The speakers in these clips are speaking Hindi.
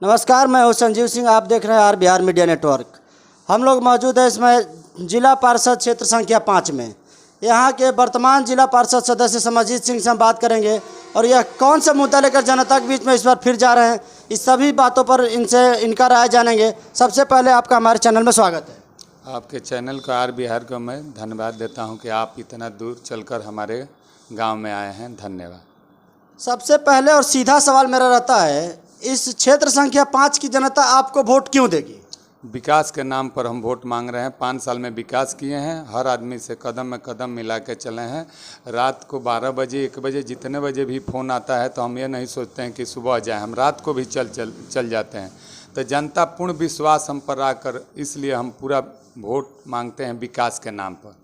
नमस्कार, मैं हूं संजीव सिंह। आप देख रहे हैं आर बिहार मीडिया नेटवर्क। हम लोग मौजूद हैं इसमें जिला पार्षद क्षेत्र संख्या 5 में। यहां के वर्तमान जिला पार्षद सदस्य समरजीत सिंह से हम बात करेंगे और यह कौन सा मुद्दा लेकर जनता के बीच में इस बार फिर जा रहे हैं, इस सभी बातों पर इनका राय जानेंगे। सबसे पहले आपका हमारे चैनल में स्वागत है। आपके चैनल को आर बिहार को मैं धन्यवाद देता हूं कि आप इतना दूर चलकर हमारे गांव में आए हैं। धन्यवाद। सबसे पहले और सीधा सवाल मेरा रहता है, इस क्षेत्र संख्या 5 की जनता आपको वोट क्यों देगी? विकास के नाम पर हम वोट मांग रहे हैं। 5 साल में विकास किए हैं, हर आदमी से कदम में कदम मिला के चले हैं। रात को 12 बजे 1 बजे जितने बजे भी फ़ोन आता है तो हम ये नहीं सोचते हैं कि सुबह जाए, हम रात को भी चल जाते हैं। तो जनता पूर्ण विश्वास हम पर आकर, इसलिए हम पूरा वोट मांगते हैं विकास के नाम पर।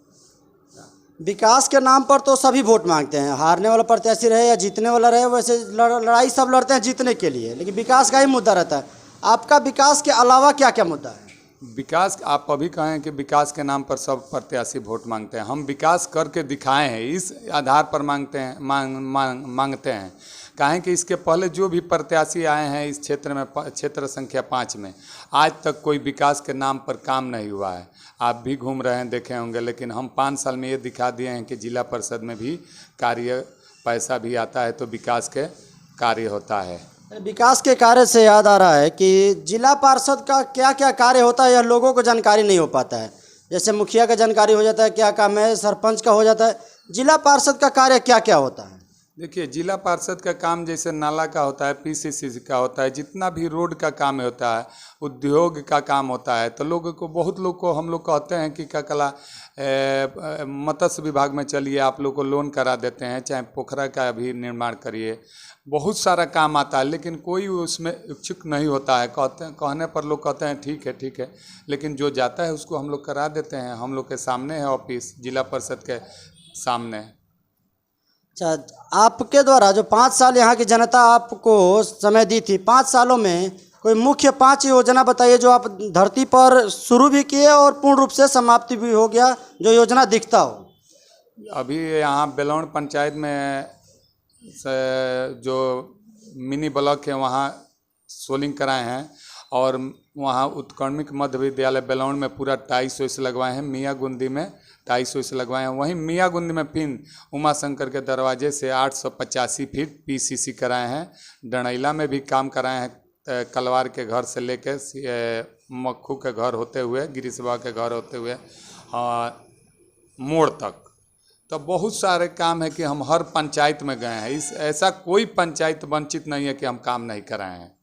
विकास के नाम पर तो सभी वोट मांगते हैं, हारने वाला प्रत्याशी रहे या जीतने वाला रहे, वैसे लड़ाई सब लड़ते हैं जीतने के लिए, लेकिन विकास का ही मुद्दा रहता है। आपका विकास के अलावा क्या क्या मुद्दा है? विकास, आप अभी कहें कि विकास के नाम पर सब प्रत्याशी वोट मांगते हैं। हम विकास करके दिखाए हैं, इस आधार पर मांगते हैं। कहें कि इसके पहले जो भी प्रत्याशी आए हैं इस क्षेत्र में, क्षेत्र संख्या 5 में, आज तक कोई विकास के नाम पर काम नहीं हुआ है। आप भी घूम रहे हैं, देखे होंगे, लेकिन हम 5 साल में ये दिखा दिए हैं कि जिला परिषद में भी कार्य, पैसा भी आता है तो विकास के कार्य होता है। विकास के कार्य से याद आ रहा है कि जिला पार्षद का क्या क्या कार्य होता है, यह लोगों को जानकारी नहीं हो पाता है। जैसे मुखिया का जानकारी हो जाता है क्या काम है, सरपंच का हो जाता है, जिला पार्षद का कार्य क्या क्या होता है? देखिए, जिला पार्षद का काम जैसे नाला का होता है, पीसीसी का होता है, जितना भी रोड का काम होता है, उद्योग का काम होता है, तो लोगों को, बहुत लोग को हम लोग कहते हैं कि क्या कला मत्स्य विभाग में चलिए, आप लोग को लोन करा देते हैं, चाहे पोखरा का भी निर्माण करिए, बहुत सारा काम आता है, लेकिन कोई उसमें इच्छुक नहीं होता है। कहने पर लोग कहते हैं ठीक है, लेकिन जो जाता है उसको हम लोग करा देते हैं। हम लोग के सामने है ऑफिस, जिला परिषद के सामने। अच्छा, आपके द्वारा जो 5 साल यहाँ की जनता आपको समय दी थी, 5 सालों में कोई मुख्य 5 योजना बताइए जो आप धरती पर शुरू भी किए और पूर्ण रूप से समाप्ति भी हो गया, जो योजना दिखता हो। अभी यहाँ बेलौन पंचायत में जो मिनी ब्लॉक है वहाँ सोलिंग कराए हैं, और वहाँ उत्क्रमिक मध्य विद्यालय बेलौन में पूरा 250 लगवाए हैं। मियाँगुंदी में 250 लगवाए हैं। वहीं मियाँगुंदी में फिर उमा शंकर के दरवाजे से 885 फीट पीसीसी कराए हैं। डणैला में भी काम कराए हैं, कलवार के घर से लेकर मक्खू के घर होते हुए, गिरीशवा के घर होते हुए मोड़ तक। तो बहुत सारे काम है कि हम हर पंचायत में गए हैं। ऐसा कोई पंचायत वंचित नहीं है कि हम काम नहीं कराए हैं।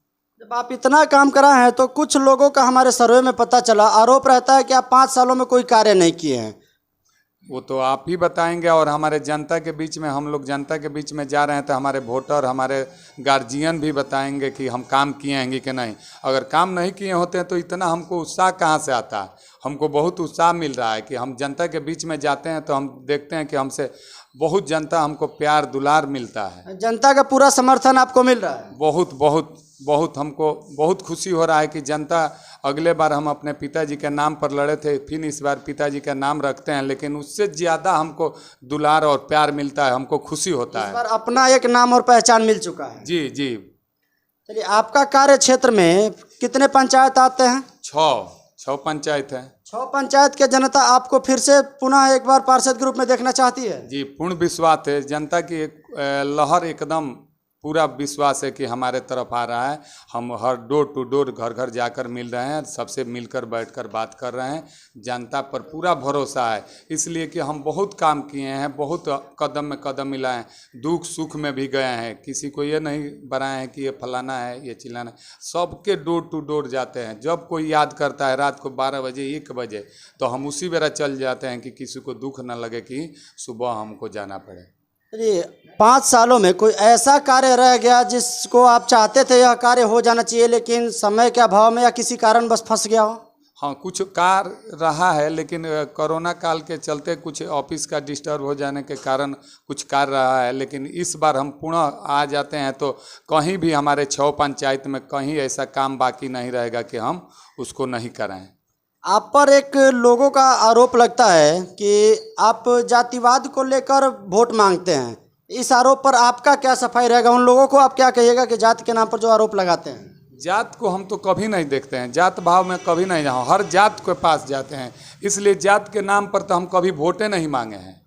जब आप इतना काम कराए हैं तो कुछ लोगों का हमारे सर्वे में पता चला, आरोप रहता है कि आप 5 सालों में कोई कार्य नहीं किए हैं। वो तो आप ही बताएंगे, और हमारे जनता के बीच में, हम लोग जनता के बीच में जा रहे हैं तो हमारे वोटर, हमारे गार्जियन भी बताएंगे कि हम काम किए हैं कि नहीं। अगर काम नहीं किए होते हैं तो इतना हमको उत्साह कहाँ से आता है? हमको बहुत उत्साह मिल रहा है कि हम जनता के बीच में जाते हैं तो हम देखते हैं कि हमसे बहुत जनता, हमको प्यार दुलार मिलता है। जनता का पूरा समर्थन आपको मिल रहा है? बहुत बहुत बहुत हमको बहुत खुशी हो रहा है कि जनता, अगले बार हम अपने पिताजी के नाम पर लड़े थे, फिर इस बार पिताजी का नाम रखते हैं, लेकिन उससे ज़्यादा हमको दुलार और प्यार मिलता है, हमको खुशी होता है। इस बार अपना एक नाम और पहचान मिल चुका है। जी जी। चलिए, आपका कार्य क्षेत्र में कितने पंचायत आते हैं? 6 पंचायत है। 6 पंचायत के जनता आपको फिर से पुनः एक बार पार्षद के रूप में देखना चाहती है? जी, पूर्ण विश्वास है। जनता की एक लहर, एकदम पूरा विश्वास है कि हमारे तरफ आ रहा है। हम हर डोर टू डोर, घर घर जाकर मिल रहे हैं, सबसे मिलकर बैठकर बात कर रहे हैं। जनता पर पूरा भरोसा है, इसलिए कि हम बहुत काम किए हैं, बहुत कदम में कदम मिलाए हैं, दुख सुख में भी गए हैं। किसी को ये नहीं बनाए हैं कि ये फलाना है, ये चिल्लाना है। सबके डोर टू डोर जाते हैं। जब कोई याद करता है रात को 12 बजे 1 बजे, तो हम उसी बेरा चल जाते हैं कि किसी को दुख न लगे कि सुबह हमको जाना पड़े। चलिए, 5 सालों में कोई ऐसा कार्य रह गया जिसको आप चाहते थे यह कार्य हो जाना चाहिए, लेकिन समय के अभाव में या किसी कारण बस फंस गया हो? हाँ, कुछ कार्य रहा है, लेकिन कोरोना काल के चलते कुछ ऑफिस का डिस्टर्ब हो जाने के कारण कुछ कार्य रहा है। लेकिन इस बार हम पुनः आ जाते हैं तो कहीं भी हमारे 6 पंचायत में कहीं ऐसा काम बाकी नहीं रहेगा कि हम उसको नहीं कराएं। आप पर एक लोगों का आरोप लगता है कि आप जातिवाद को लेकर वोट मांगते हैं। इस आरोप पर आपका क्या सफाई रहेगा? उन लोगों को आप क्या कहिएगा कि जाति के नाम पर जो आरोप लगाते हैं? जात को हम तो कभी नहीं देखते हैं, जात भाव में कभी नहीं जाओ, हर जात के पास जाते हैं, इसलिए जात के नाम पर तो हम कभी वोटें नहीं मांगे हैं।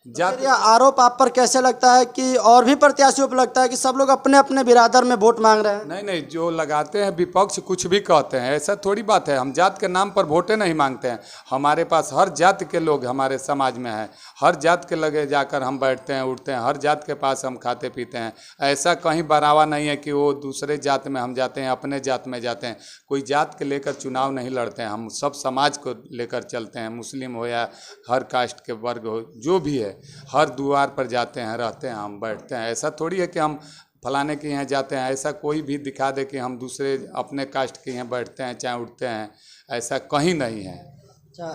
फिर यह आरोप आप पर कैसे लगता है कि और भी प्रत्याशियों पर लगता है कि सब लोग अपने अपने बिरादर में वोट मांग रहे हैं? नहीं नहीं, जो लगाते हैं विपक्ष कुछ भी कहते हैं, ऐसा थोड़ी बात है। हम जात के नाम पर वोटें नहीं मांगते हैं, हमारे पास हर जात के लोग हमारे समाज में हैं, हर जात के लगे जाकर हम बैठते हैं उठते हैं, हर जात के पास हम खाते पीते हैं। ऐसा कहीं बढ़ावा नहीं है कि वो दूसरे जात में हम जाते हैं, अपने जात में जाते हैं। कोई जात के लेकर चुनाव नहीं लड़ते हैं, हम सब समाज को लेकर चलते हैं, मुस्लिम हो या हर कास्ट के वर्ग हो, जो भी है, हर द्वार पर जाते हैं, रहते हैं, हम बैठते हैं। ऐसा थोड़ी है कि हम फलाने के यहाँ जाते हैं, ऐसा कोई भी दिखा दे कि हम दूसरे अपने कास्ट के यहाँ बैठते हैं चाहे उठते हैं, ऐसा कहीं नहीं है। अच्छा,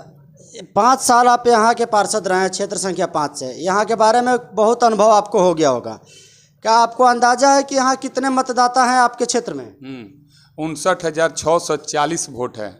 5 साल आप यहाँ के पार्षद रहे हैं, क्षेत्र संख्या 5 से, यहाँ के बारे में बहुत अनुभव आपको हो गया होगा। क्या आपको अंदाजा है कि यहाँ कितने मतदाता हैं आपके क्षेत्र में? 59,640 वोट है।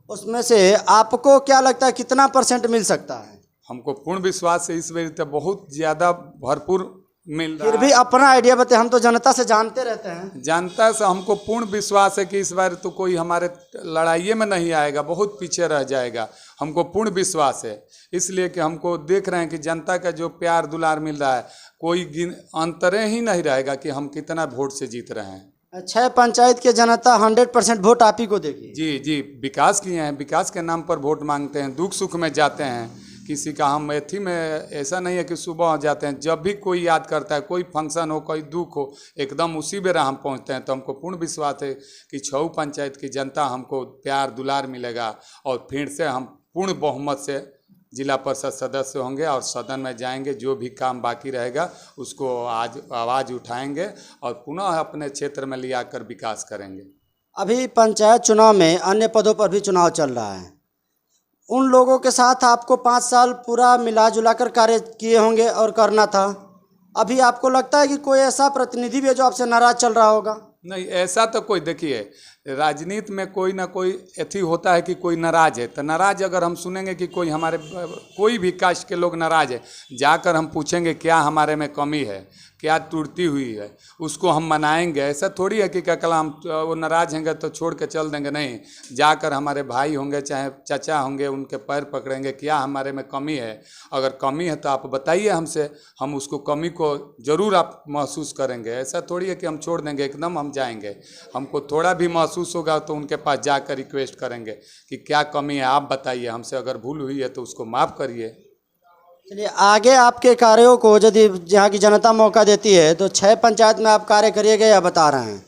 उसमें से आपको क्या लगता है कितना % मिल सकता है? हमको पूर्ण विश्वास है इस बार तो बहुत ज़्यादा भरपूर मिल रहा है। फिर भी अपना आइडिया बताए, हम तो जनता से जानते रहते हैं। जनता से हमको पूर्ण विश्वास है कि इस बार तो कोई हमारे लड़ाइये में नहीं आएगा, बहुत पीछे रह जाएगा, हमको पूर्ण विश्वास है। इसलिए कि हमको देख रहे हैं कि जनता का जो प्यार दुलार मिल रहा है, कोई अंतरे ही नहीं रहेगा कि हम कितना वोट से जीत रहे हैं। 6 पंचायत के जनता 100% वोट आप ही को देगी? जी जी, विकास किए हैं, विकास के नाम पर वोट मांगते हैं, दुख सुख में जाते हैं। किसी का हम एथी में ऐसा नहीं है कि सुबह जाते हैं, जब भी कोई याद करता है, कोई फंक्शन हो, कोई दुख हो, एकदम उसी बेरा हम पहुंचते हैं। तो हमको पूर्ण विश्वास है कि 6 पंचायत की जनता हमको प्यार दुलार मिलेगा और फिर से हम पूर्ण बहुमत से जिला परिषद सदस्य होंगे और सदन में जाएंगे। जो भी काम बाकी रहेगा उसको आज आवाज़ उठाएंगे और पुनः अपने क्षेत्र में ले आकर विकास करेंगे। अभी पंचायत चुनाव में अन्य पदों पर भी चुनाव चल रहा है, उन लोगों के साथ आपको 5 साल पूरा मिला जुला कर कार्य किए होंगे और करना था। अभी आपको लगता है कि कोई ऐसा प्रतिनिधि भी है जो आपसे नाराज चल रहा होगा? नहीं, ऐसा तो कोई, देखिए राजनीति में कोई ना कोई एथी होता है कि कोई नाराज है, तो नाराज अगर हम सुनेंगे कि कोई हमारे कोई भी कास्ट के लोग नाराज है, जाकर हम पूछेंगे क्या हमारे में कमी है, क्या त्रुटि हुई है, उसको हम मनाएंगे। ऐसा थोड़ी है कि क्या कल हम वो नाराज होंगे तो छोड़ के चल देंगे, नहीं, जाकर हमारे भाई होंगे चाहे चाचा होंगे, उनके पैर पकड़ेंगे, क्या हमारे में कमी है, अगर कमी है तो आप बताइए हमसे, हम उसको कमी को ज़रूर आप महसूस करेंगे। ऐसा थोड़ी है कि हम छोड़ देंगे, एकदम हम जाएंगे। हमको थोड़ा भी महसूस होगा तो उनके पास जाकर रिक्वेस्ट करेंगे कि क्या कमी है आप बताइए, हमसे अगर भूल हुई है तो उसको माफ़ करिए। चलिए, आगे आपके कार्यों को यदि यहाँ की जनता मौका देती है तो 6 पंचायत में आप कार्य करिएगा या बता रहे हैं?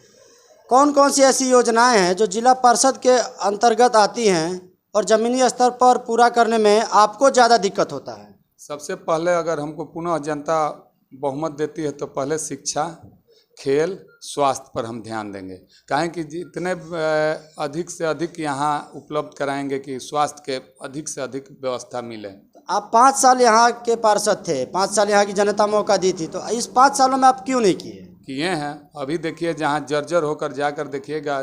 कौन कौन सी ऐसी योजनाएं हैं जो जिला परिषद के अंतर्गत आती हैं और ज़मीनी स्तर पर पूरा करने में आपको ज़्यादा दिक्कत होता है? सबसे पहले अगर हमको पुनः जनता बहुमत देती है तो पहले शिक्षा, खेल, स्वास्थ्य पर हम ध्यान देंगे। काहे कि जितने अधिक से अधिक यहाँ उपलब्ध कराएंगे कि स्वास्थ्य के अधिक से अधिक व्यवस्था मिले। आप 5 साल यहाँ के पार्षद थे, 5 साल यहाँ की जनता मौका दी थी, तो इस 5 सालों में आप क्यों नहीं किए हैं? अभी देखिए, जहाँ जर्जर होकर जाकर देखिएगा,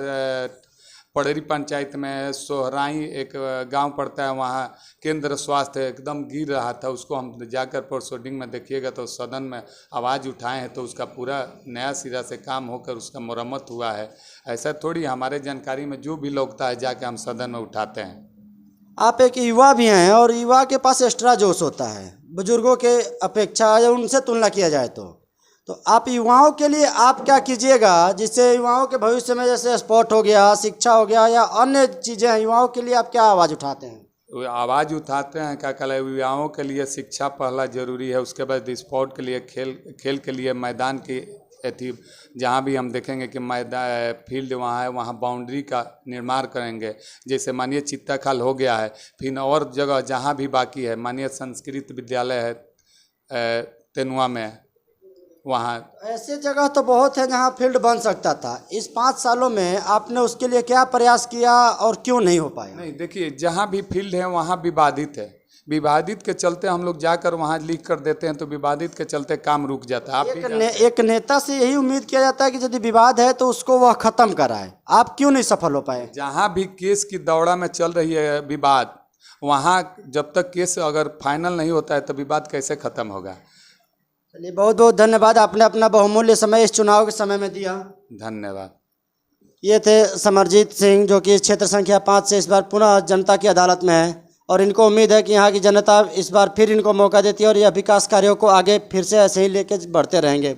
पड़ेरी पंचायत में सोहराई एक गांव पड़ता है, वहाँ केंद्र स्वास्थ्य एकदम गिर रहा था, उसको हम जाकर प्रोसीडिंग में देखिएगा तो सदन में आवाज़ उठाए हैं तो उसका पूरा नया सिरा से काम होकर उसका मरम्मत हुआ है। ऐसा थोड़ी, हमारे जानकारी में जो भी लगता है जाके हम सदन में उठाते हैं। आप एक युवा भी हैं और युवा के पास एक्स्ट्रा जोश होता है बुजुर्गों के अपेक्षा, या उनसे तुलना किया जाए तो आप युवाओं के लिए आप क्या कीजिएगा जिससे युवाओं के भविष्य में, जैसे स्पोर्ट हो गया, शिक्षा हो गया या अन्य चीज़ें हैं, युवाओं के लिए आप क्या आवाज़ उठाते हैं? आवाज़ उठाते हैं क्या कल, युवाओं के लिए शिक्षा पहला ज़रूरी है, उसके बाद स्पोर्ट के लिए खेल के लिए मैदान की एथी, जहाँ भी हम देखेंगे कि मैदान फील्ड वहाँ है, वहाँ बाउंड्री का निर्माण करेंगे। जैसे मानिए चित्ताखाल हो गया है, फिर और जगह जहाँ भी बाकी है, मानिए संस्कृत विद्यालय है तेनुआ में, वहाँ ऐसे जगह तो बहुत है जहाँ फील्ड बन सकता था। इस 5 सालों में आपने उसके लिए क्या प्रयास किया और क्यों नहीं हो पाया? नहीं, देखिए जहाँ भी फील्ड है वहाँ विवादित है, विवादित के चलते हम लोग जाकर वहाँ लिख कर देते हैं तो विवादित के चलते काम रुक जाता है। एक नेता से यही उम्मीद किया जाता है कि यदि विवाद है तो उसको वह खत्म कराए, आप क्यों नहीं सफल हो पाए? जहाँ भी केस की दौड़ा में चल रही है विवाद, वहाँ जब तक केस अगर फाइनल नहीं होता है तो विवाद कैसे खत्म होगा? चलिए, बहुत बहुत धन्यवाद, आपने अपना बहुमूल्य समय इस चुनाव के समय में दिया। धन्यवाद। ये थे समरजीत सिंह, जो कि क्षेत्र संख्या 5 से इस बार पुनः जनता की अदालत में है और इनको उम्मीद है कि यहाँ की जनता इस बार फिर इनको मौका देती है और यह विकास कार्यों को आगे फिर से ऐसे ही लेके बढ़ते रहेंगे।